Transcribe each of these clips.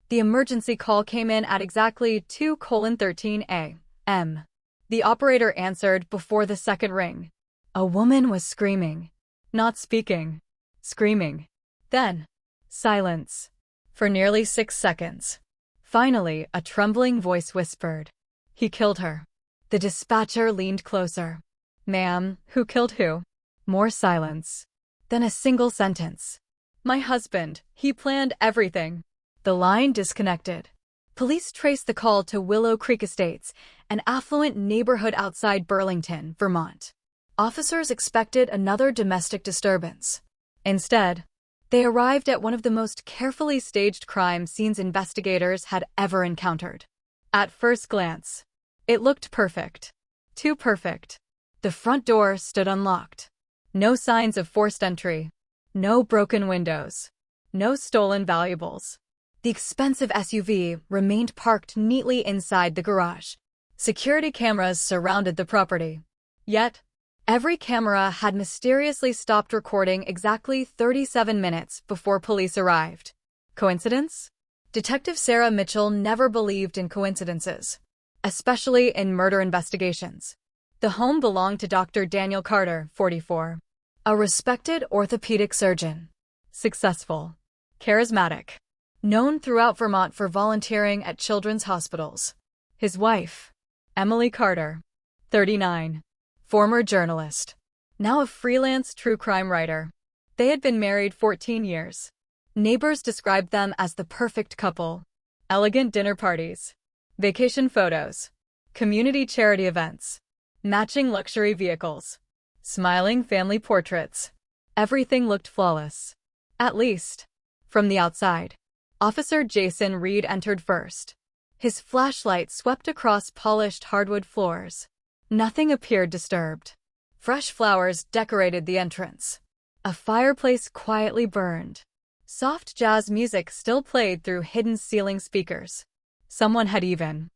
The emergency call came in at exactly 2:13 a.m. The operator answered before the second ring. A woman was screaming. Not speaking. Screaming. Then, silence. For nearly 6 seconds. Finally, a trembling voice whispered, "He killed her." The dispatcher leaned closer. "Ma'am, who killed who?" More silence. Then a single sentence. "My husband. He planned everything." The line disconnected. Police traced the call to Willow Creek Estates, an affluent neighborhood outside Burlington, Vermont. Officers expected another domestic disturbance. Instead, they arrived at one of the most carefully staged crime scenes investigators had ever encountered. At first glance, it looked perfect. Too perfect. The front door stood unlocked. No signs of forced entry. No broken windows. No stolen valuables. The expensive SUV remained parked neatly inside the garage. Security cameras surrounded the property. Yet, every camera had mysteriously stopped recording exactly 37 minutes before police arrived. Coincidence? Detective Sarah Mitchell never believed in coincidences, especially in murder investigations. The home belonged to Dr. Daniel Carter, 44, a respected orthopedic surgeon. Successful. Charismatic. Known throughout Vermont for volunteering at children's hospitals. His wife, Emily Carter, 39. Former journalist. Now a freelance true crime writer. They had been married 14 years. Neighbors described them as the perfect couple. Elegant dinner parties. Vacation photos. Community charity events. Matching luxury vehicles. Smiling family portraits. Everything looked flawless. At least, from the outside. Officer Jason Reed entered first. His flashlight swept across polished hardwood floors. Nothing appeared disturbed. Fresh flowers decorated the entrance. A fireplace quietly burned. Soft jazz music still played through hidden ceiling speakers. Someone had even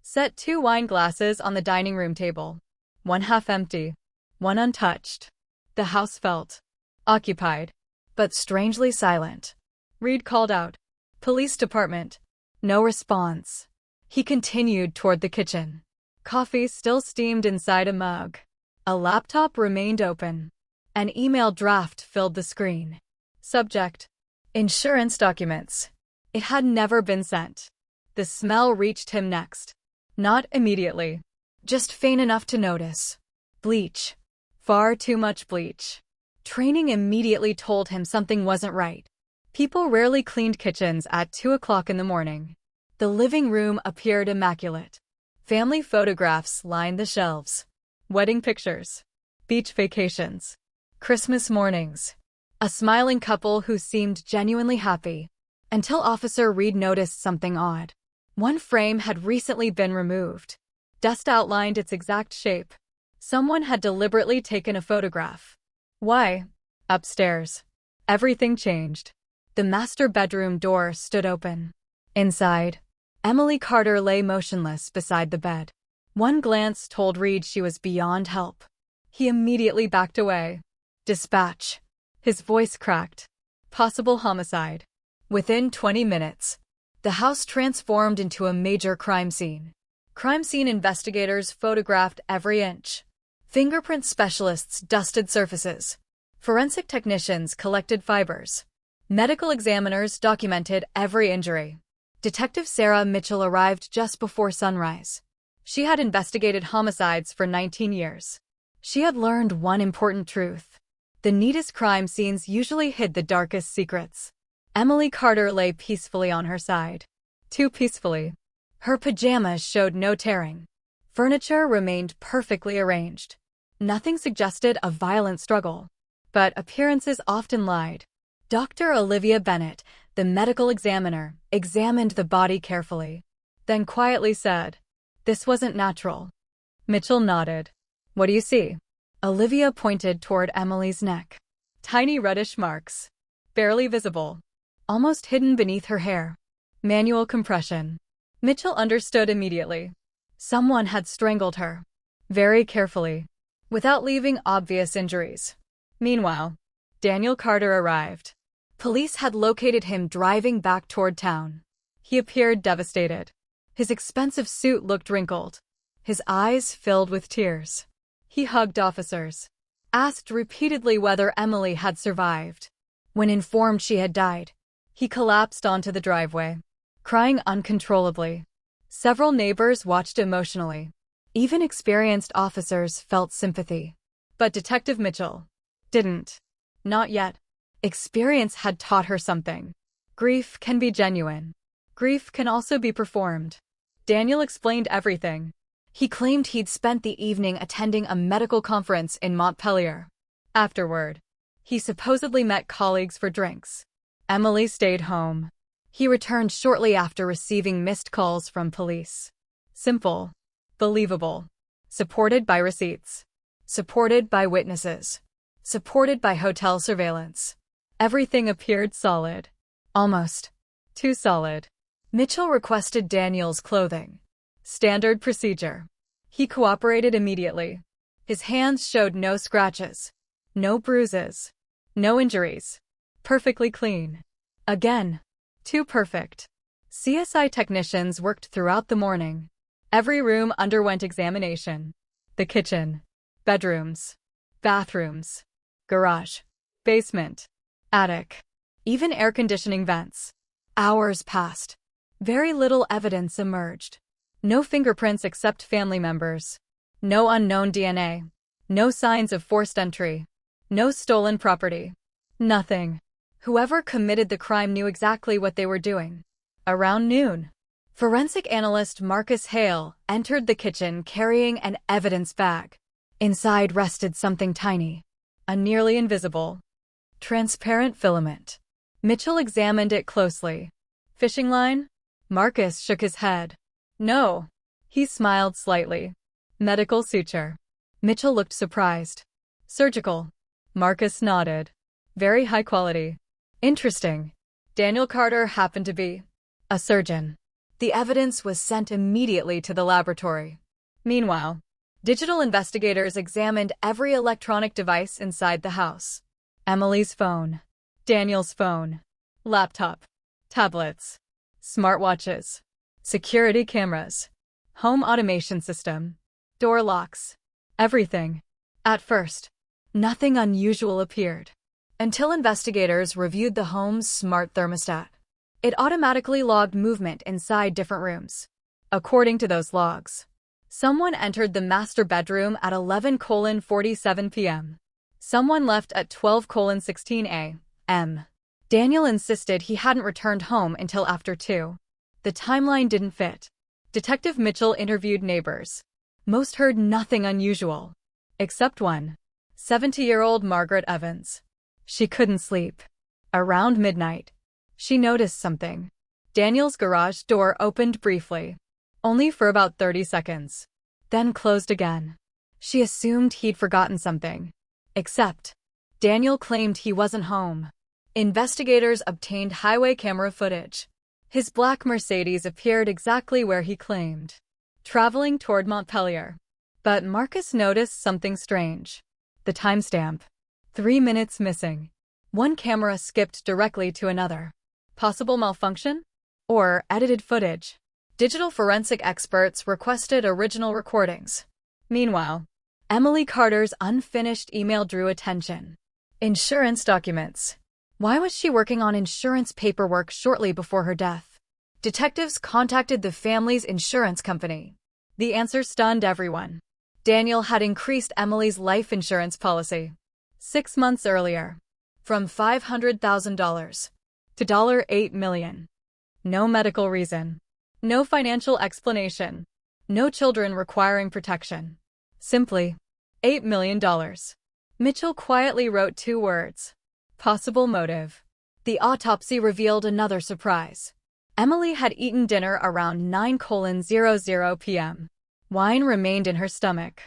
set 2 wine glasses on the dining room table. One half empty, one untouched. The house felt occupied, but strangely silent. Reed called out, "Police department." No response. He continued toward the kitchen. Coffee still steamed inside a mug. A laptop remained open. An email draft filled the screen. Subject: insurance documents. It had never been sent. The smell reached him next. Not immediately. Just faint enough to notice. Bleach. Far too much bleach. Training immediately told him something wasn't right. People rarely cleaned kitchens at 2 o'clock in the morning. The living room appeared immaculate. Family photographs lined the shelves. Wedding pictures. Beach vacations. Christmas mornings. A smiling couple who seemed genuinely happy. Until Officer Reed noticed something odd. One frame had recently been removed. Dust outlined its exact shape. Someone had deliberately taken a photograph. Why? Upstairs. Everything changed. The master bedroom door stood open. Inside, Emily Carter lay motionless beside the bed. One glance told Reed she was beyond help. He immediately backed away. Dispatch. His voice cracked. Possible homicide. Within 20 minutes, the house transformed into a major crime scene. Crime scene investigators photographed every inch. Fingerprint specialists dusted surfaces. Forensic technicians collected fibers. Medical examiners documented every injury. Detective Sarah Mitchell arrived just before sunrise. She had investigated homicides for 19 years. She had learned one important truth. The neatest crime scenes usually hid the darkest secrets. Emily Carter lay peacefully on her side. Too peacefully. Her pajamas showed no tearing. Furniture remained perfectly arranged. Nothing suggested a violent struggle. But appearances often lied. Dr. Olivia Bennett, the medical examiner, examined the body carefully. Then quietly said, "This wasn't natural." Mitchell nodded. "What do you see?" Olivia pointed toward Emily's neck. Tiny reddish marks. Barely visible. Almost hidden beneath her hair. Manual compression. Mitchell understood immediately. Someone had strangled her. Very carefully. Without leaving obvious injuries. Meanwhile, Daniel Carter arrived. Police had located him driving back toward town. He appeared devastated. His expensive suit looked wrinkled. His eyes filled with tears. He hugged officers, asked repeatedly whether Emily had survived. When informed she had died, he collapsed onto the driveway, crying uncontrollably. Several neighbors watched emotionally. Even experienced officers felt sympathy. But Detective Mitchell didn't. Not yet. Experience had taught her something. Grief can be genuine. Grief can also be performed. Daniel explained everything. He claimed he'd spent the evening attending a medical conference in Montpelier. Afterward, he supposedly met colleagues for drinks. Emily stayed home. He returned shortly after receiving missed calls from police. Simple. Believable. Supported by receipts. Supported by witnesses. Supported by hotel surveillance. Everything appeared solid. Almost too solid. Mitchell requested Daniel's clothing. Standard procedure. He cooperated immediately. His hands showed no scratches, no bruises, no injuries. Perfectly clean. Again, too perfect. CSI technicians worked throughout the morning. Every room underwent examination. The kitchen, bedrooms, bathrooms, garage, basement, attic, even air conditioning vents. Hours passed. Very little evidence emerged. No fingerprints except family members. No unknown DNA. No signs of forced entry. No stolen property. Nothing. Whoever committed the crime knew exactly what they were doing. Around noon, forensic analyst Marcus Hale entered the kitchen carrying an evidence bag. Inside rested something tiny, a nearly invisible, transparent filament. Mitchell examined it closely. Fishing line? Marcus shook his head. No. He smiled slightly. Medical suture. Mitchell looked surprised. Surgical. Marcus nodded. Very high quality. Interesting. Daniel Carter happened to be a surgeon. The evidence was sent immediately to the laboratory. Meanwhile, digital investigators examined every electronic device inside the house. Emily's phone. Daniel's phone. Laptop. Tablets. Smartwatches. Security cameras. Home automation system. Door locks. Everything. At first, nothing unusual appeared. Until investigators reviewed the home's smart thermostat. It automatically logged movement inside different rooms. According to those logs, someone entered the master bedroom at 11:47 p.m. Someone left at 12:16 a.m. Daniel insisted he hadn't returned home until after 2. The timeline didn't fit. Detective Mitchell interviewed neighbors. Most heard nothing unusual. Except one. 70-year-old Margaret Evans. She couldn't sleep. Around midnight, she noticed something. Daniel's garage door opened briefly. Only for about 30 seconds. Then closed again. She assumed he'd forgotten something. Except, Daniel claimed he wasn't home. Investigators obtained highway camera footage. His black Mercedes appeared exactly where he claimed, traveling toward Montpelier. But Marcus noticed something strange. The timestamp. 3 minutes missing. One camera skipped directly to another. Possible malfunction? Or edited footage? Digital forensic experts requested original recordings. Meanwhile, Emily Carter's unfinished email drew attention. Insurance documents. Why was she working on insurance paperwork shortly before her death? Detectives contacted the family's insurance company. The answer stunned everyone. Daniel had increased Emily's life insurance policy 6 months earlier, from $500,000 to $8 million. No medical reason. No financial explanation. No children requiring protection. Simply, $8 million. Mitchell quietly wrote 2 words. Possible motive. The autopsy revealed another surprise. Emily had eaten dinner around 9:00 p.m. Wine remained in her stomach,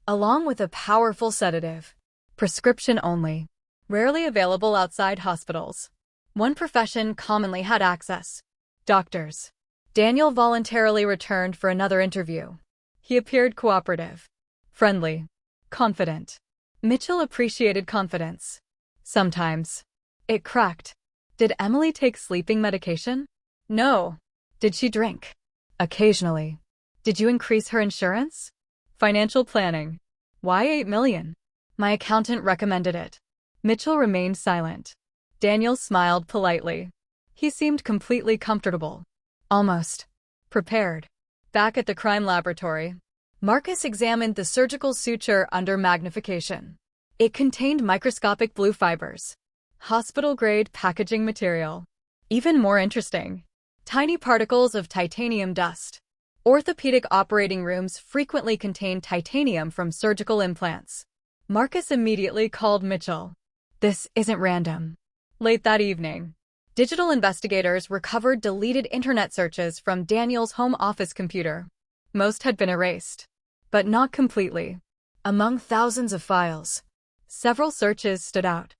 along with a powerful sedative. Prescription only. Rarely available outside hospitals. One profession commonly had access. Doctors. Daniel voluntarily returned for another interview. He appeared cooperative, friendly, confident. Mitchell appreciated confidence. Sometimes. It cracked. Did Emily take sleeping medication? No. Did she drink? Occasionally. Did you increase her insurance? Financial planning. Why 8 million? My accountant recommended it. Mitchell remained silent. Daniel smiled politely. He seemed completely comfortable. Almost prepared. Back at the crime laboratory, Marcus examined the surgical suture under magnification. It contained microscopic blue fibers. Hospital-grade packaging material. Even more interesting, tiny particles of titanium dust. Orthopedic operating rooms frequently contain titanium from surgical implants. Marcus immediately called Mitchell. This isn't random. Late that evening, digital investigators recovered deleted internet searches from Daniel's home office computer. Most had been erased, but not completely. Among thousands of files, several searches stood out.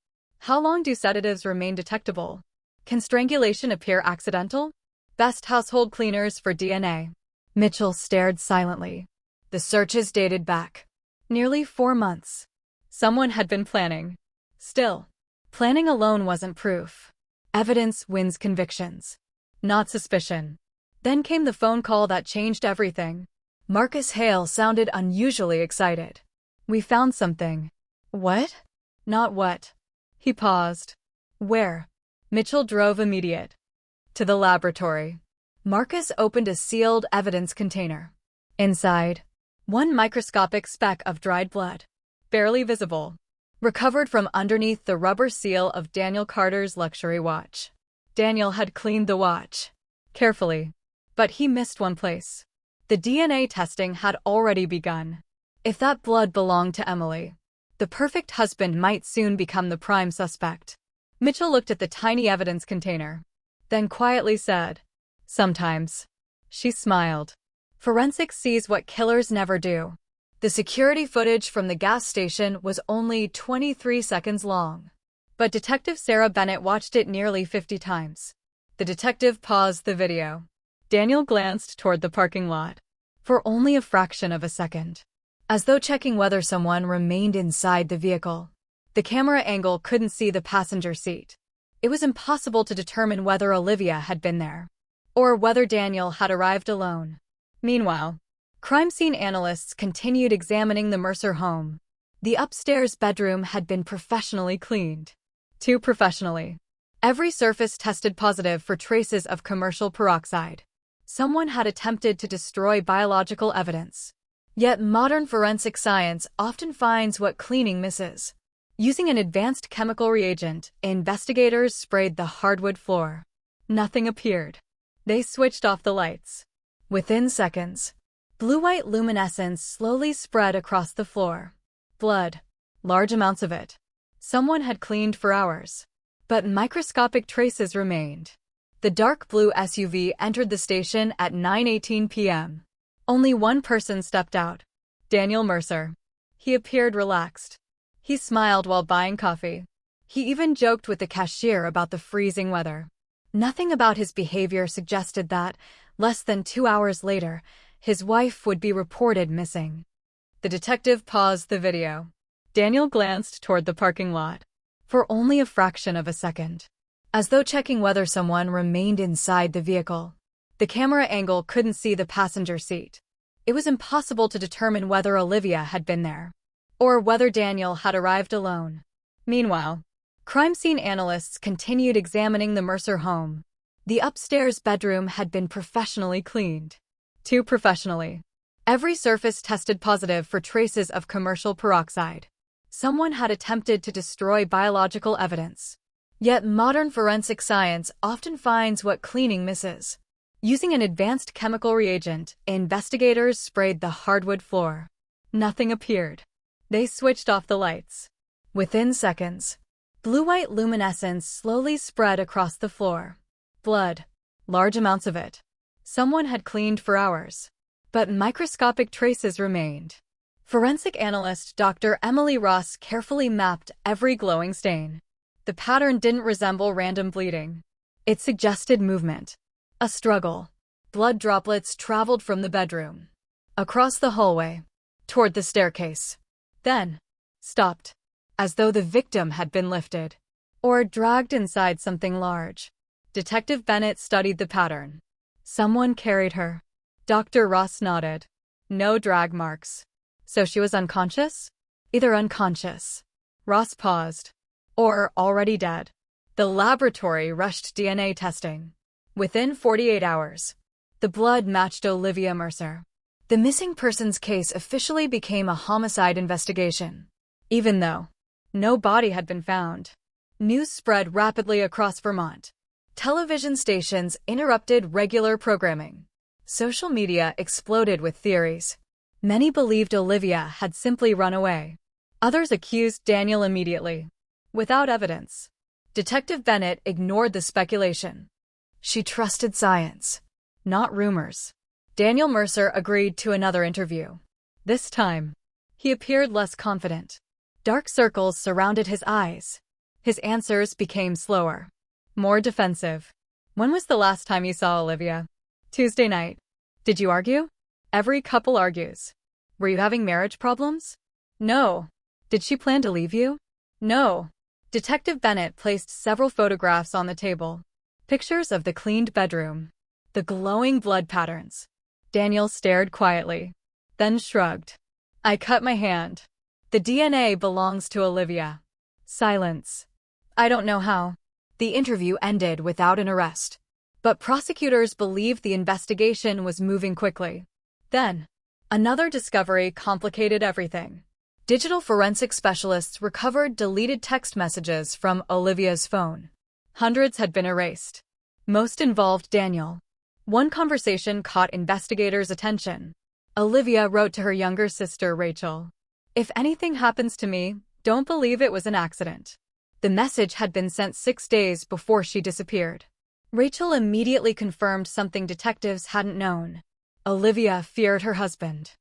How long do sedatives remain detectable? Can strangulation appear accidental? Best household cleaners for DNA. Mitchell stared silently. The searches dated back nearly 4 months. Someone had been planning. Still, planning alone wasn't proof. Evidence wins convictions, not suspicion. Then came the phone call that changed everything. Marcus Hale sounded unusually excited. We found something. What? Not what. He paused. Where? Mitchell drove immediate. To the laboratory. Marcus opened a sealed evidence container. Inside, one microscopic speck of dried blood, barely visible, recovered from underneath the rubber seal of Daniel Carter's luxury watch. Daniel had cleaned the watch carefully, but he missed one place. The DNA testing had already begun. If that blood belonged to Emily, the perfect husband might soon become the prime suspect. Mitchell looked at the tiny evidence container, then quietly said, "Sometimes." She smiled. Forensics sees what killers never do. The security footage from the gas station was only 23 seconds long, but Detective Sarah Bennett watched it nearly 50 times. The detective paused the video. Daniel glanced toward the parking lot for only a fraction of a second, as though checking whether someone remained inside the vehicle. The camera angle couldn't see the passenger seat. It was impossible to determine whether Olivia had been there, or whether Daniel had arrived alone. Meanwhile, crime scene analysts continued examining the Mercer home. The upstairs bedroom had been professionally cleaned. Too professionally. Every surface tested positive for traces of commercial peroxide. Someone had attempted to destroy biological evidence. Yet modern forensic science often finds what cleaning misses. Using an advanced chemical reagent, investigators sprayed the hardwood floor. Nothing appeared. They switched off the lights. Within seconds, blue-white luminescence slowly spread across the floor. Blood. Large amounts of it. Someone had cleaned for hours. But microscopic traces remained. The dark blue SUV entered the station at 9:18 p.m. Only one person stepped out. Daniel Mercer. He appeared relaxed. He smiled while buying coffee. He even joked with the cashier about the freezing weather. Nothing about his behavior suggested that, less than 2 hours later, his wife would be reported missing. The detective paused the video. Daniel glanced toward the parking lot for only a fraction of a second, as though checking whether someone remained inside the vehicle. The camera angle couldn't see the passenger seat. It was impossible to determine whether Olivia had been there, or whether Daniel had arrived alone. Meanwhile, crime scene analysts continued examining the Mercer home. The upstairs bedroom had been professionally cleaned. Too professionally. Every surface tested positive for traces of commercial peroxide. Someone had attempted to destroy biological evidence. Yet modern forensic science often finds what cleaning misses. Using an advanced chemical reagent, investigators sprayed the hardwood floor. Nothing appeared. They switched off the lights. Within seconds, blue-white luminescence slowly spread across the floor. Blood. Large amounts of it. Someone had cleaned for hours. But microscopic traces remained. Forensic analyst Dr. Emily Ross carefully mapped every glowing stain. The pattern didn't resemble random bleeding. It suggested movement. A struggle. Blood droplets traveled from the bedroom, across the hallway, toward the staircase. Then, stopped, as though the victim had been lifted, or dragged inside something large. Detective Bennett studied the pattern. Someone carried her. Dr. Ross nodded. No drag marks. So she was unconscious? Either unconscious. Ross paused. Or already dead. The laboratory rushed DNA testing. Within 48 hours, the blood matched Olivia Mercer. The missing persons case officially became a homicide investigation. Even though no body had been found, news spread rapidly across Vermont. Television stations interrupted regular programming. Social media exploded with theories. Many believed Olivia had simply run away. Others accused Daniel immediately. Without evidence, Detective Bennett ignored the speculation. She trusted science, not rumors. Daniel Mercer agreed to another interview. This time, he appeared less confident. Dark circles surrounded his eyes. His answers became slower, more defensive. When was the last time you saw Olivia? Tuesday night. Did you argue? Every couple argues. Were you having marriage problems? No. Did she plan to leave you? No. Detective Bennett placed several photographs on the table. Pictures of the cleaned bedroom. The glowing blood patterns. Daniel stared quietly, then shrugged. I cut my hand. The DNA belongs to Olivia. Silence. I don't know how. The interview ended without an arrest. But prosecutors believed the investigation was moving quickly. Then, another discovery complicated everything. Digital forensic specialists recovered deleted text messages from Olivia's phone. Hundreds had been erased. Most involved Daniel. One conversation caught investigators' attention. Olivia wrote to her younger sister, Rachel. If anything happens to me, don't believe it was an accident. The message had been sent 6 days before she disappeared. Rachel immediately confirmed something detectives hadn't known. Olivia feared her husband.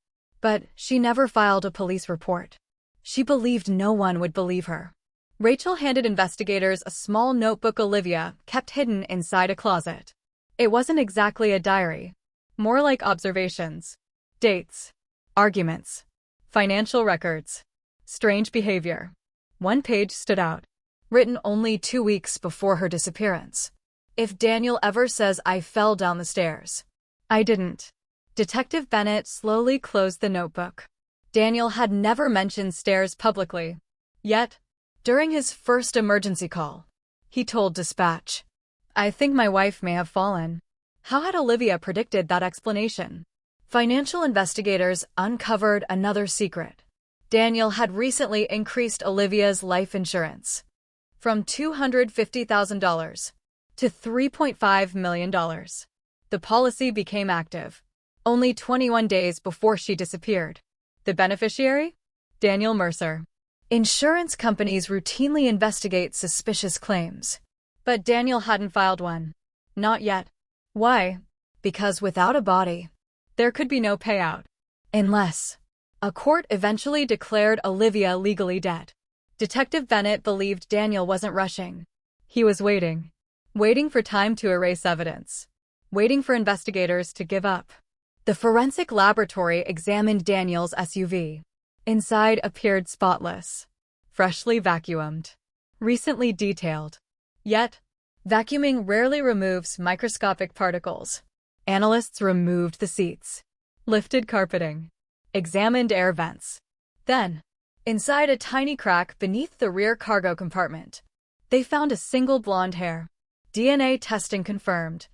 But she never filed a police report. She believed no one would believe her. Rachel handed investigators a small notebook Olivia kept hidden inside a closet. It wasn't exactly a diary. More like observations. Dates. Arguments. Financial records. Strange behavior. One page stood out. Written only 2 weeks before her disappearance. If Daniel ever says I fell down the stairs. I didn't. Detective Bennett slowly closed the notebook. Daniel had never mentioned stairs publicly. Yet, during his first emergency call, he told dispatch, I think my wife may have fallen. How had Olivia predicted that explanation? Financial investigators uncovered another secret. Daniel had recently increased Olivia's life insurance from $250,000 to $3.5 million. The policy became active only 21 days before she disappeared. The beneficiary? Daniel Mercer. Insurance companies routinely investigate suspicious claims. But Daniel hadn't filed one. Not yet. Why? Because without a body, there could be no payout. Unless a court eventually declared Olivia legally dead. Detective Bennett believed Daniel wasn't rushing. He was waiting. Waiting for time to erase evidence. Waiting for investigators to give up. The forensic laboratory examined Daniel's SUV. Inside appeared spotless. Freshly vacuumed. Recently detailed. Yet, vacuuming rarely removes microscopic particles. Analysts removed the seats. Lifted carpeting. Examined air vents. Then, inside a tiny crack beneath the rear cargo compartment, they found a single blonde hair. DNA testing confirmed.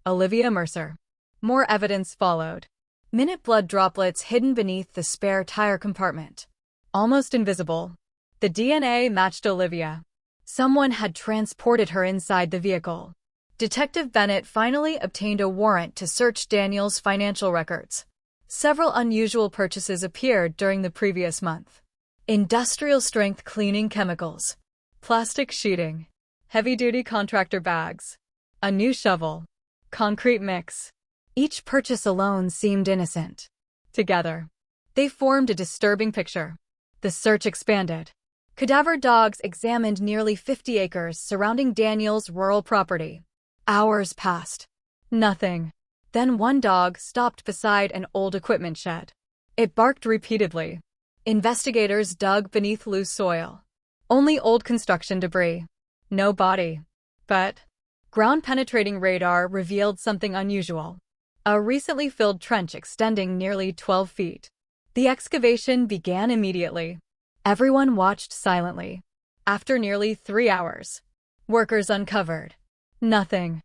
Olivia Mercer. More evidence followed. Minute blood droplets hidden beneath the spare tire compartment. Almost invisible. The DNA matched Olivia. Someone had transported her inside the vehicle. Detective Bennett finally obtained a warrant to search Daniel's financial records. Several unusual purchases appeared during the previous month. Industrial-strength cleaning chemicals. Plastic sheeting. Heavy-duty contractor bags. A new shovel. Concrete mix. Each purchase alone seemed innocent. Together, they formed a disturbing picture. The search expanded. Cadaver dogs examined nearly 50 acres surrounding Daniel's rural property. Hours passed. Nothing. Then one dog stopped beside an old equipment shed. It barked repeatedly. Investigators dug beneath loose soil. Only old construction debris. No body. But ground-penetrating radar revealed something unusual. a recently filled trench extending nearly 12 feet. The excavation began immediately. Everyone watched silently. After nearly 3 hours, workers uncovered nothing.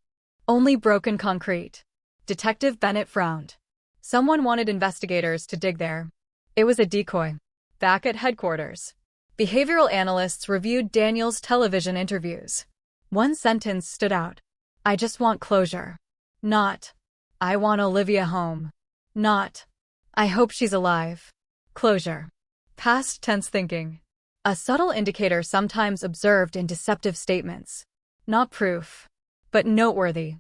Only broken concrete. Detective Bennett frowned. Someone wanted investigators to dig there. It was a decoy. Back at headquarters, behavioral analysts reviewed Daniel's television interviews. One sentence stood out. I just want closure. Not, I want Olivia home. Not, I hope she's alive. Closure. Past tense thinking. A subtle indicator sometimes observed in deceptive statements. Not proof, but noteworthy.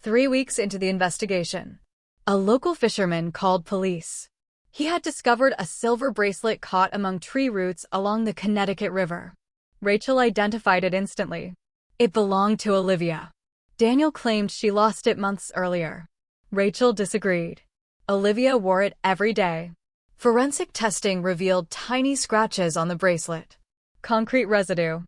3 weeks into the investigation, a local fisherman called police. He had discovered a silver bracelet caught among tree roots along the Connecticut River. Rachel identified it instantly. It belonged to Olivia. Daniel claimed she lost it months earlier. Rachel disagreed. Olivia wore it every day. Forensic testing revealed tiny scratches on the bracelet, concrete residue,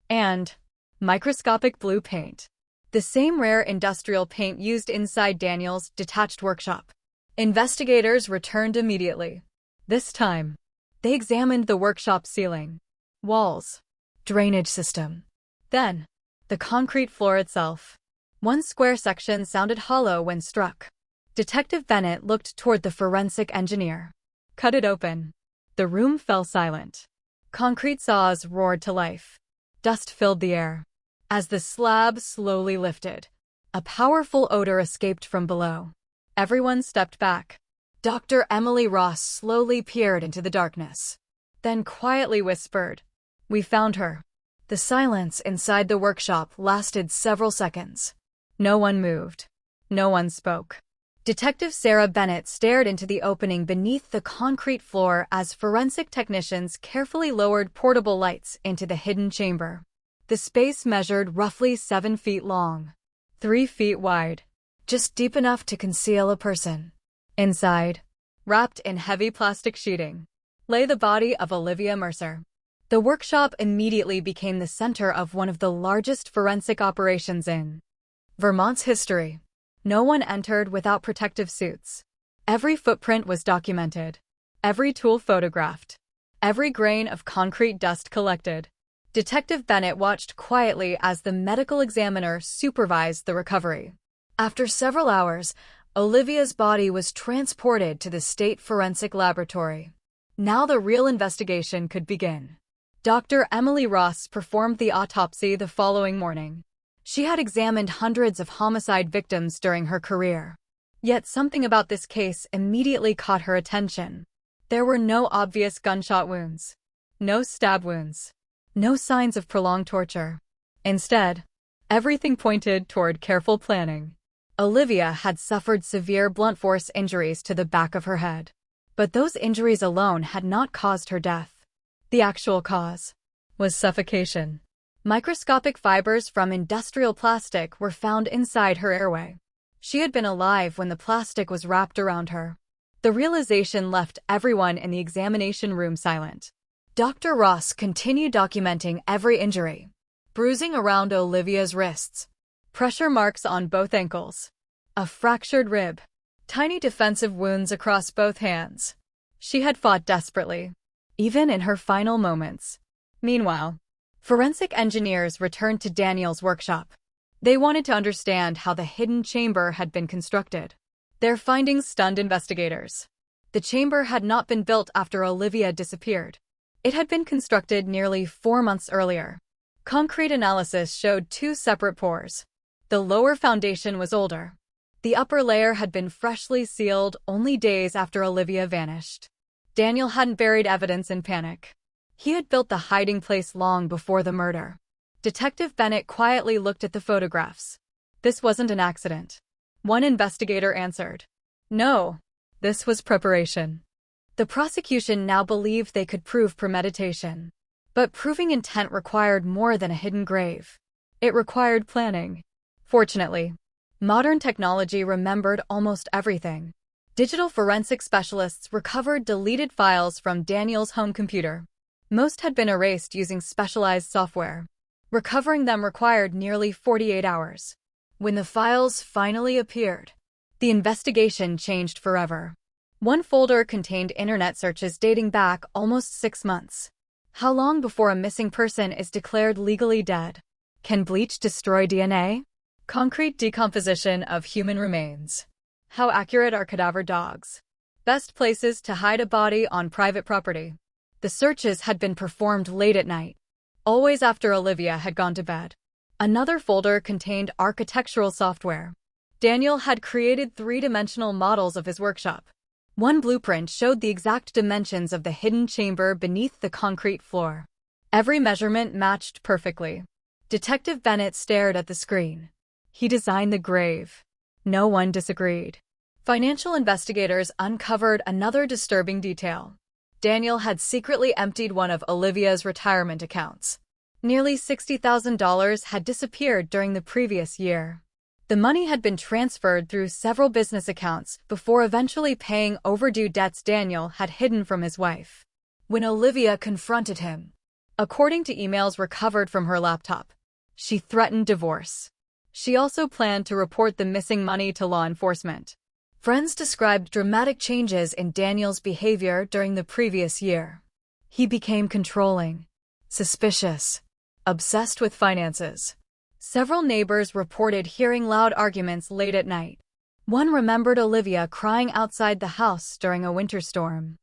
and microscopic blue paint. The same rare industrial paint used inside Daniel's detached workshop. Investigators returned immediately. This time, they examined the workshop ceiling, walls, drainage system. Then, the concrete floor itself. One square section sounded hollow when struck. Detective Bennett looked toward the forensic engineer. Cut it open. The room fell silent. Concrete saws roared to life. Dust filled the air. As the slab slowly lifted, a powerful odor escaped from below. Everyone stepped back. Dr. Emily Ross slowly peered into the darkness, then quietly whispered, "We found her." The silence inside the workshop lasted several seconds. No one moved. No one spoke. Detective Sarah Bennett stared into the opening beneath the concrete floor as forensic technicians carefully lowered portable lights into the hidden chamber. The space measured roughly 7 feet long, 3 feet wide, just deep enough to conceal a person. Inside, wrapped in heavy plastic sheeting, lay the body of Olivia Mercer. The workshop immediately became the center of one of the largest forensic operations in Vermont's history. No one entered without protective suits. Every footprint was documented, every tool photographed, every grain of concrete dust collected. Detective Bennett watched quietly as the medical examiner supervised the recovery. After several hours, Olivia's body was transported to the State Forensic Laboratory. Now the real investigation could begin. Dr. Emily Ross performed the autopsy the following morning. She had examined hundreds of homicide victims during her career. Yet something about this case immediately caught her attention. There were no obvious gunshot wounds, no stab wounds, no signs of prolonged torture. Instead, everything pointed toward careful planning. Olivia had suffered severe blunt force injuries to the back of her head. But those injuries alone had not caused her death. The actual cause was suffocation. Microscopic fibers from industrial plastic were found inside her airway. She had been alive when the plastic was wrapped around her. The realization left everyone in the examination room silent. Dr. Ross continued documenting every injury. Bruising around Olivia's wrists, pressure marks on both ankles, a fractured rib, tiny defensive wounds across both hands. She had fought desperately, even in her final moments. Meanwhile, forensic engineers returned to Daniel's workshop. They wanted to understand how the hidden chamber had been constructed. Their findings stunned investigators. The chamber had not been built after Olivia disappeared. It had been constructed nearly 4 months earlier. Concrete analysis showed 2 separate pores. The lower foundation was older. The upper layer had been freshly sealed only days after Olivia vanished. Daniel hadn't buried evidence in panic. He had built the hiding place long before the murder. Detective Bennett quietly looked at the photographs. This wasn't an accident. One investigator answered, "No, this was preparation." The prosecution now believed they could prove premeditation. But proving intent required more than a hidden grave. It required planning. Fortunately, modern technology remembered almost everything. Digital forensic specialists recovered deleted files from Daniel's home computer. Most had been erased using specialized software. Recovering them required nearly 48 hours. When the files finally appeared, The investigation changed forever. One folder contained internet searches dating back almost 6 months. How long before a missing person is declared legally dead? Can bleach destroy DNA? Concrete decomposition of human remains. How accurate are cadaver dogs? Best places to hide a body on private property. The searches had been performed late at night, always after Olivia had gone to bed. Another folder contained architectural software. Daniel had created three-dimensional models of his workshop. One blueprint showed the exact dimensions of the hidden chamber beneath the concrete floor. Every measurement matched perfectly. Detective Bennett stared at the screen. He designed the grave. No one disagreed. Financial investigators uncovered another disturbing detail. Daniel had secretly emptied one of Olivia's retirement accounts. Nearly $60,000 had disappeared during the previous year. The money had been transferred through several business accounts before eventually paying overdue debts Daniel had hidden from his wife. When Olivia confronted him, according to emails recovered from her laptop, she threatened divorce. She also planned to report the missing money to law enforcement. Friends described dramatic changes in Daniel's behavior during the previous year. He became controlling, suspicious, obsessed with finances. Several neighbors reported hearing loud arguments late at night. One remembered Olivia crying outside the house during a winter storm.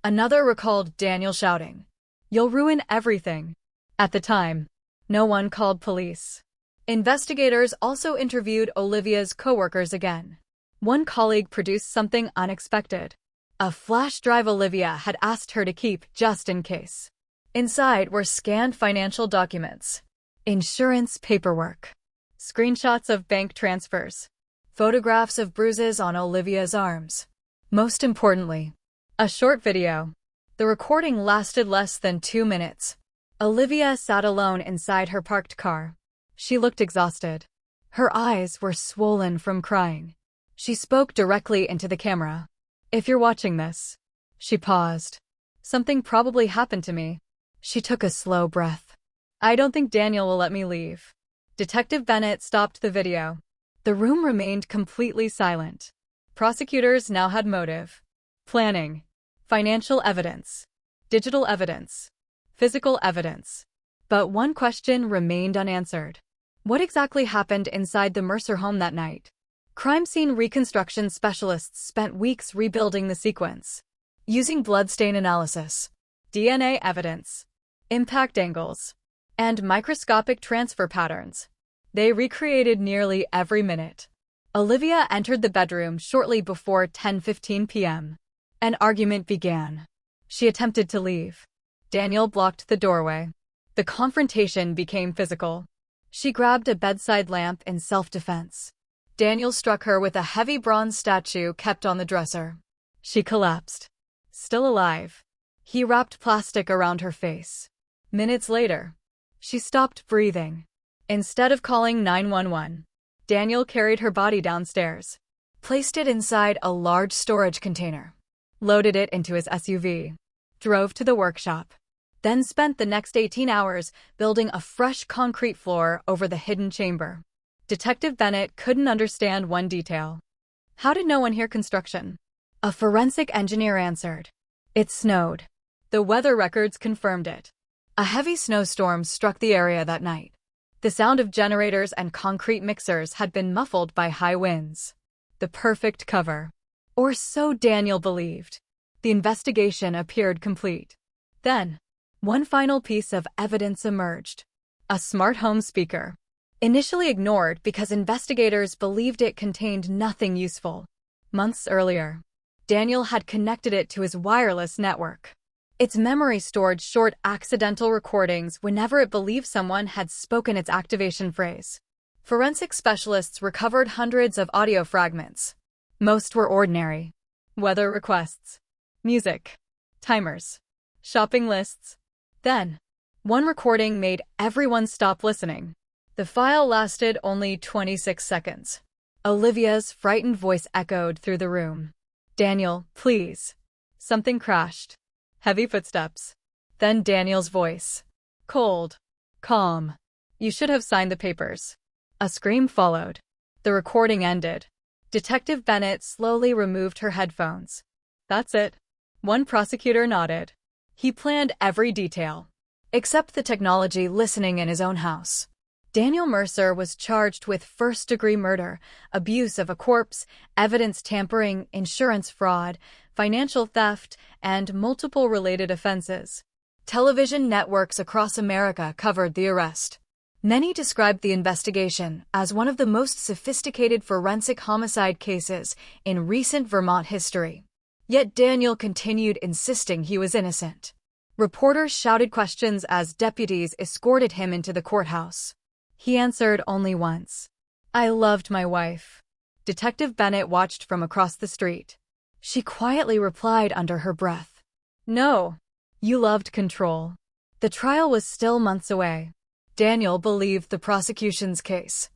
Another recalled Daniel shouting, "You'll ruin everything." At the time, no one called police. Investigators also interviewed Olivia's coworkers again. One colleague produced something unexpected. A flash drive Olivia had asked her to keep just in case. Inside were scanned financial documents, insurance paperwork, screenshots of bank transfers, photographs of bruises on Olivia's arms. Most importantly, a short video. The recording lasted less than 2 minutes. Olivia sat alone inside her parked car. She looked exhausted. Her eyes were swollen from crying. She spoke directly into the camera. "If you're watching this." She paused. "Something probably happened to me." She took a slow breath. "I don't think Daniel will let me leave." Detective Bennett stopped the video. The room remained completely silent. Prosecutors now had motive, planning, financial evidence, digital evidence, physical evidence. But one question remained unanswered. What exactly happened inside the Mercer home that night? Crime scene reconstruction specialists spent weeks rebuilding the sequence, using bloodstain analysis, DNA evidence, impact angles, and microscopic transfer patterns. They recreated nearly every minute. Olivia entered the bedroom shortly before 10:15 p.m. An argument began. She attempted to leave. Daniel blocked the doorway. The confrontation became physical. She grabbed a bedside lamp in self-defense. Daniel struck her with a heavy bronze statue kept on the dresser. She collapsed. Still alive, he wrapped plastic around her face. Minutes later, she stopped breathing. Instead of calling 911, Daniel carried her body downstairs, placed it inside a large storage container, loaded it into his SUV, drove to the workshop, then spent the next 18 hours building a fresh concrete floor over the hidden chamber. Detective Bennett couldn't understand one detail. How did no one hear construction? A forensic engineer answered. It snowed. The weather records confirmed it. A heavy snowstorm struck the area that night. The sound of generators and concrete mixers had been muffled by high winds. The perfect cover. Or so Daniel believed. The investigation appeared complete. Then, one final piece of evidence emerged. A smart home speaker. Initially ignored because investigators believed it contained nothing useful. Months earlier, Daniel had connected it to his wireless network. Its memory stored short accidental recordings whenever it believed someone had spoken its activation phrase. Forensic specialists recovered hundreds of audio fragments. Most were ordinary. Weather requests, music, timers, shopping lists. Then, one recording made everyone stop listening. The file lasted only 26 seconds. Olivia's frightened voice echoed through the room. "Daniel, please." Something crashed. Heavy footsteps. Then Daniel's voice. Cold. Calm. "You should have signed the papers." A scream followed. The recording ended. Detective Bennett slowly removed her headphones. That's it. One prosecutor nodded. He planned every detail, except the technology listening in his own house. Daniel Mercer was charged with first-degree murder, abuse of a corpse, evidence tampering, insurance fraud, financial theft, and multiple related offenses. Television networks across America covered the arrest. Many described the investigation as one of the most sophisticated forensic homicide cases in recent Vermont history. Yet Daniel continued insisting he was innocent. Reporters shouted questions as deputies escorted him into the courthouse. He answered only once. "I loved my wife." Detective Bennett watched from across the street. She quietly replied under her breath. "No, you loved control." The trial was still months away. Daniel believed the prosecution's case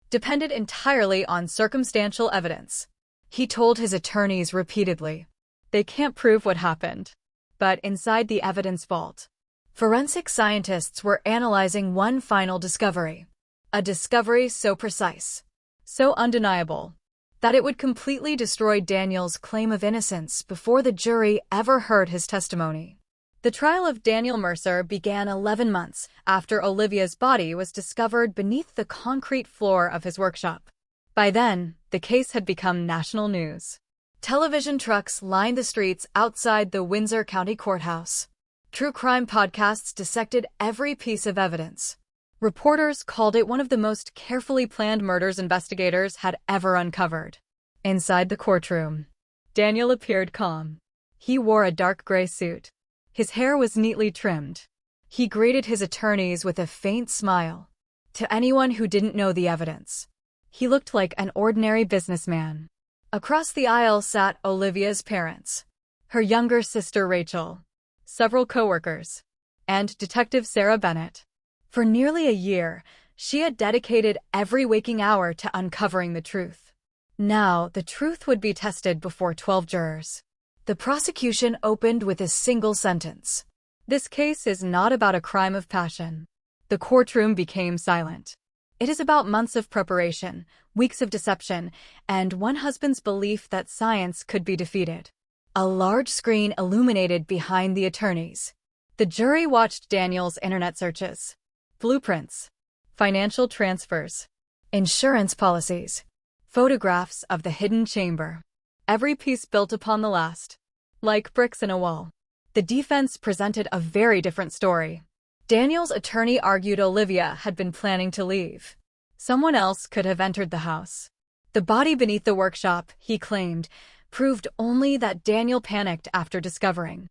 depended entirely on circumstantial evidence. He told his attorneys repeatedly, "They can't prove what happened." But inside the evidence vault, forensic scientists were analyzing one final discovery. A discovery so precise, so undeniable, that it would completely destroy Daniel's claim of innocence before the jury ever heard his testimony. The trial of Daniel Mercer began 11 months after Olivia's body was discovered beneath the concrete floor of his workshop. By then, the case had become national news. Television trucks lined the streets outside the Windsor County Courthouse. True crime podcasts dissected every piece of evidence. Reporters called it one of the most carefully planned murders investigators had ever uncovered. Inside the courtroom, Daniel appeared calm. He wore a dark gray suit. His hair was neatly trimmed. He greeted his attorneys with a faint smile. To anyone who didn't know the evidence, he looked like an ordinary businessman. Across the aisle sat Olivia's parents, her younger sister Rachel, several coworkers, and Detective Sarah Bennett. For nearly a year, she had dedicated every waking hour to uncovering the truth. Now, the truth would be tested before 12 jurors. The prosecution opened with a single sentence. "This case is not about a crime of passion." The courtroom became silent. It is about months of preparation, weeks of deception, and one husband's belief that science could be defeated. A large screen illuminated behind the attorneys. The jury watched Daniel's internet searches, blueprints, financial transfers, insurance policies, photographs of the hidden chamber. Every piece built upon the last, like bricks in a wall. The defense presented a very different story. Daniel's attorney argued Olivia had been planning to leave. Someone else could have entered the house. The body beneath the workshop, he claimed, proved only that Daniel panicked after discovering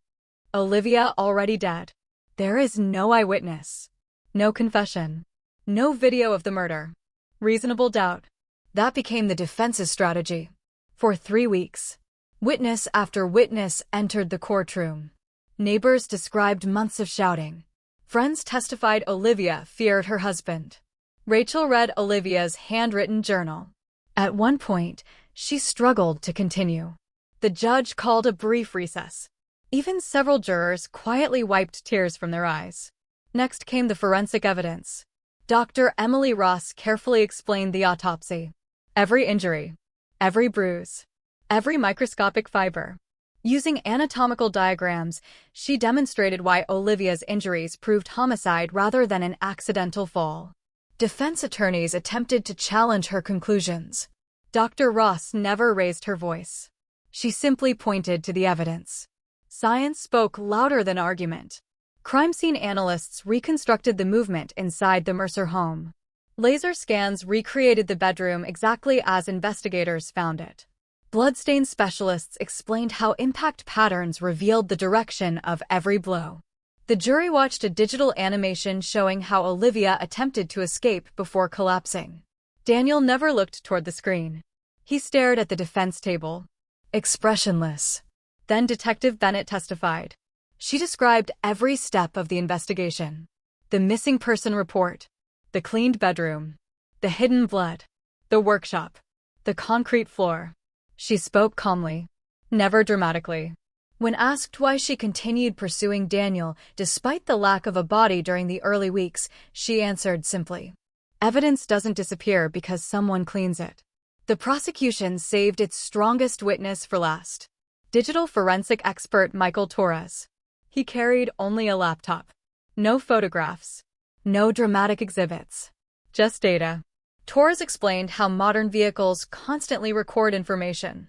Olivia already dead. There is no eyewitness, no confession, no video of the murder. Reasonable doubt. That became the defense's strategy. For 3 weeks, witness after witness entered the courtroom. Neighbors described months of shouting. Friends testified Olivia feared her husband. Rachel read Olivia's handwritten journal. At one point, she struggled to continue. The judge called a brief recess. Even several jurors quietly wiped tears from their eyes. Next came the forensic evidence. Dr. Emily Ross carefully explained the autopsy. Every injury, every bruise, every microscopic fiber. Using anatomical diagrams, she demonstrated why Olivia's injuries proved homicide rather than an accidental fall. Defense attorneys attempted to challenge her conclusions. Dr. Ross never raised her voice. She simply pointed to the evidence. Science spoke louder than argument. Crime scene analysts reconstructed the movement inside the Mercer home. Laser scans recreated the bedroom exactly as investigators found it. Bloodstain specialists explained how impact patterns revealed the direction of every blow. The jury watched a digital animation showing how Olivia attempted to escape before collapsing. Daniel never looked toward the screen. He stared at the defense table, expressionless. Then Detective Bennett testified. She described every step of the investigation. The missing person report, the cleaned bedroom, the hidden blood, the workshop, the concrete floor. She spoke calmly, never dramatically. When asked why she continued pursuing Daniel despite the lack of a body during the early weeks, she answered simply, "Evidence doesn't disappear because someone cleans it." The prosecution saved its strongest witness for last. Digital forensic expert Michael Torres. He carried only a laptop. No photographs. No dramatic exhibits. Just data. Torres explained how modern vehicles constantly record information.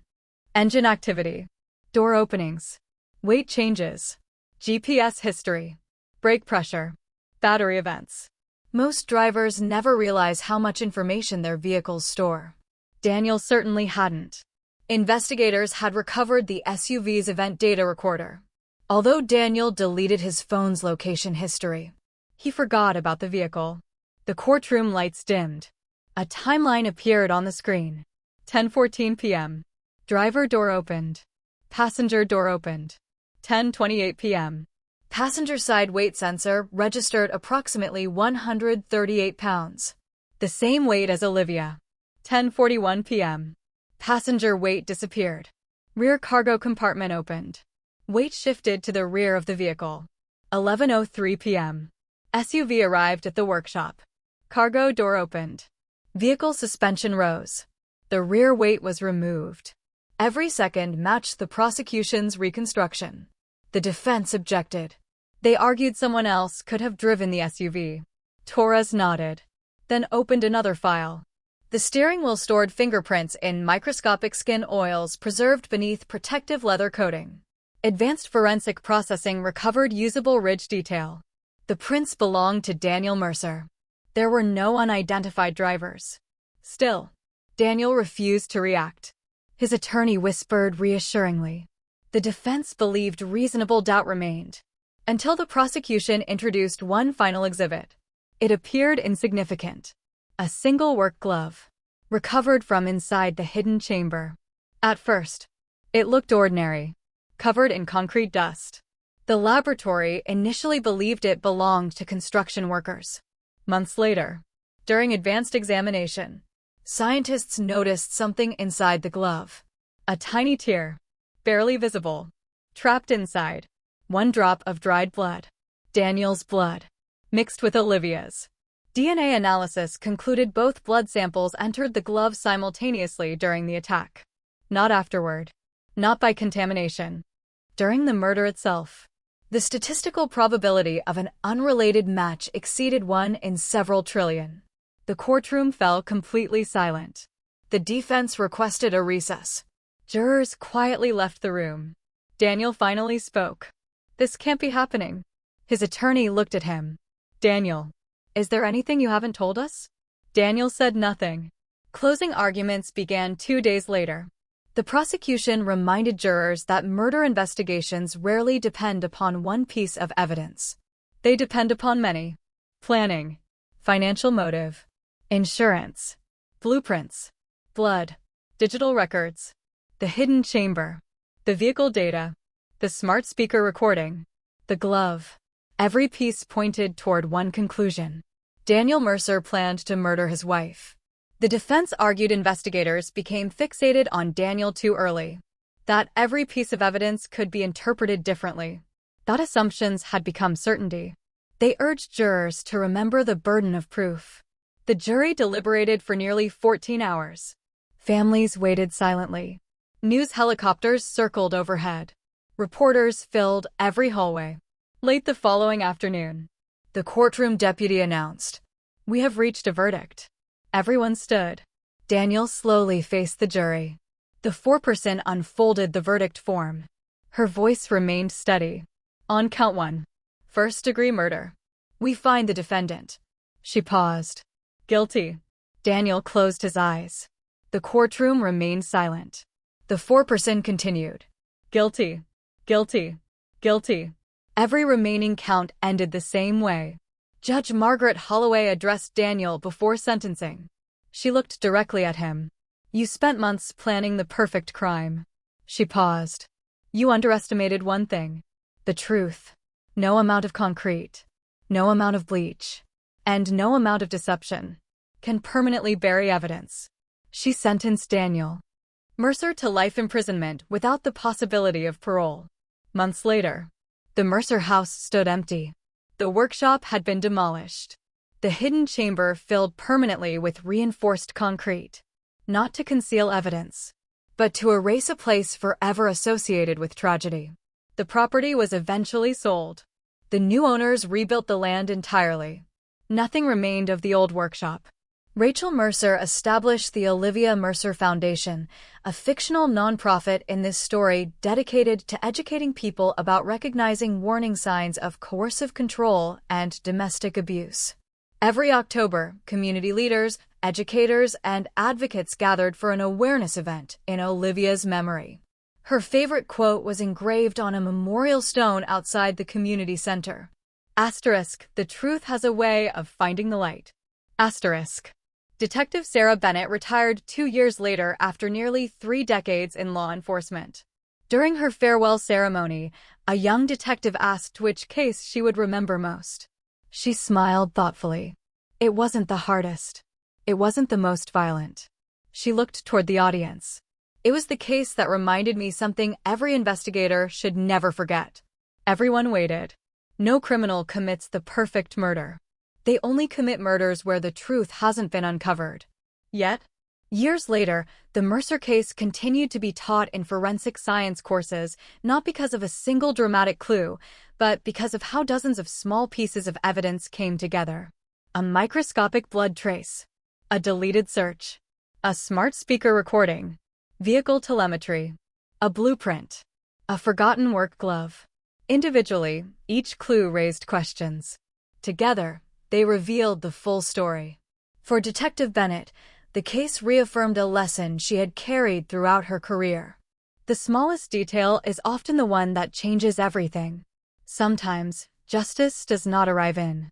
Engine activity. Door openings. Weight changes. GPS history. Brake pressure. Battery events. Most drivers never realize how much information their vehicles store. Daniel certainly hadn't. Investigators had recovered the SUV's event data recorder. Although Daniel deleted his phone's location history, he forgot about the vehicle. The courtroom lights dimmed. A timeline appeared on the screen. 10:14 p.m. Driver door opened. Passenger door opened. 10:28 p.m. Passenger side weight sensor registered approximately 138 pounds. The same weight as Olivia. 10:41 p.m. Passenger weight disappeared. Rear cargo compartment opened. Weight shifted to the rear of the vehicle. 11:03 p.m. SUV arrived at the workshop. Cargo door opened. Vehicle suspension rose. The rear weight was removed. Every second matched the prosecution's reconstruction. The defense objected. They argued someone else could have driven the SUV. Torres nodded, then opened another file. The steering wheel stored fingerprints in microscopic skin oils preserved beneath protective leather coating. Advanced forensic processing recovered usable ridge detail. The prints belonged to Daniel Mercer. There were no unidentified drivers. Still, Daniel refused to react. His attorney whispered reassuringly. The defense believed reasonable doubt remained, until the prosecution introduced one final exhibit. It appeared insignificant. A single work glove, recovered from inside the hidden chamber. At first, it looked ordinary, covered in concrete dust. The laboratory initially believed it belonged to construction workers. Months later, during advanced examination, scientists noticed something inside the glove. A tiny tear, barely visible, trapped inside. One drop of dried blood. Daniel's blood, mixed with Olivia's. DNA analysis concluded both blood samples entered the glove simultaneously during the attack. Not afterward. Not by contamination. During the murder itself. The statistical probability of an unrelated match exceeded 1 in several trillion. The courtroom fell completely silent. The defense requested a recess. Jurors quietly left the room. Daniel finally spoke. This can't be happening. His attorney looked at him. Daniel, is there anything you haven't told us? Daniel said nothing. Closing arguments began 2 days later. The prosecution reminded jurors that murder investigations rarely depend upon one piece of evidence. They depend upon many. Planning, financial motive, insurance, blueprints, blood, digital records, the hidden chamber, the vehicle data, the smart speaker recording, the glove. Every piece pointed toward one conclusion. Daniel Mercer planned to murder his wife. The defense argued investigators became fixated on Daniel too early. That every piece of evidence could be interpreted differently. That assumptions had become certainty. They urged jurors to remember the burden of proof. The jury deliberated for nearly 14 hours. Families waited silently. News helicopters circled overhead. Reporters filled every hallway. Late the following afternoon, the courtroom deputy announced, "We have reached a verdict." Everyone stood. Daniel slowly faced the jury. The foreperson unfolded the verdict form. Her voice remained steady. On count 1. First-degree murder. We find the defendant. She paused. Guilty. Daniel closed his eyes. The courtroom remained silent. The foreperson continued. Guilty. Guilty. Guilty. Every remaining count ended the same way. Judge Margaret Holloway addressed Daniel before sentencing. She looked directly at him. You spent months planning the perfect crime. She paused. You underestimated one thing. The truth. No amount of concrete, no amount of bleach, and no amount of deception can permanently bury evidence. She sentenced Daniel Mercer to life imprisonment without the possibility of parole. Months later, the Mercer house stood empty. The workshop had been demolished. The hidden chamber filled permanently with reinforced concrete. not to conceal evidence, but to erase a place forever associated with tragedy. The property was eventually sold. The new owners rebuilt the land entirely. Nothing remained of the old workshop. Rachel Mercer established the Olivia Mercer Foundation, a fictional nonprofit in this story dedicated to educating people about recognizing warning signs of coercive control and domestic abuse. Every October, community leaders, educators, and advocates gathered for an awareness event in Olivia's memory. Her favorite quote was engraved on a memorial stone outside the community center. Asterisk, the truth has a way of finding the light. Asterisk. Detective Sarah Bennett retired 2 years later after nearly 3 decades in law enforcement. During her farewell ceremony, a young detective asked which case she would remember most. She smiled thoughtfully. It wasn't the hardest. It wasn't the most violent. She looked toward the audience. It was the case that reminded me something every investigator should never forget. Everyone waited. No criminal commits the perfect murder. They only commit murders where the truth hasn't been uncovered. Yet, years later, the Mercer case continued to be taught in forensic science courses not because of a single dramatic clue, but because of how dozens of small pieces of evidence came together. A microscopic blood trace. A deleted search. A smart speaker recording. Vehicle telemetry. A blueprint. A forgotten work glove. Individually, each clue raised questions. Together, they revealed the full story. For Detective Bennett, the case reaffirmed a lesson she had carried throughout her career. The smallest detail is often the one that changes everything. Sometimes, justice does not arrive in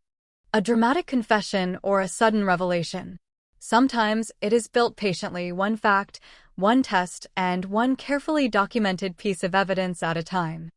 a dramatic confession or a sudden revelation. Sometimes it is built patiently, one fact, one test, and one carefully documented piece of evidence at a time.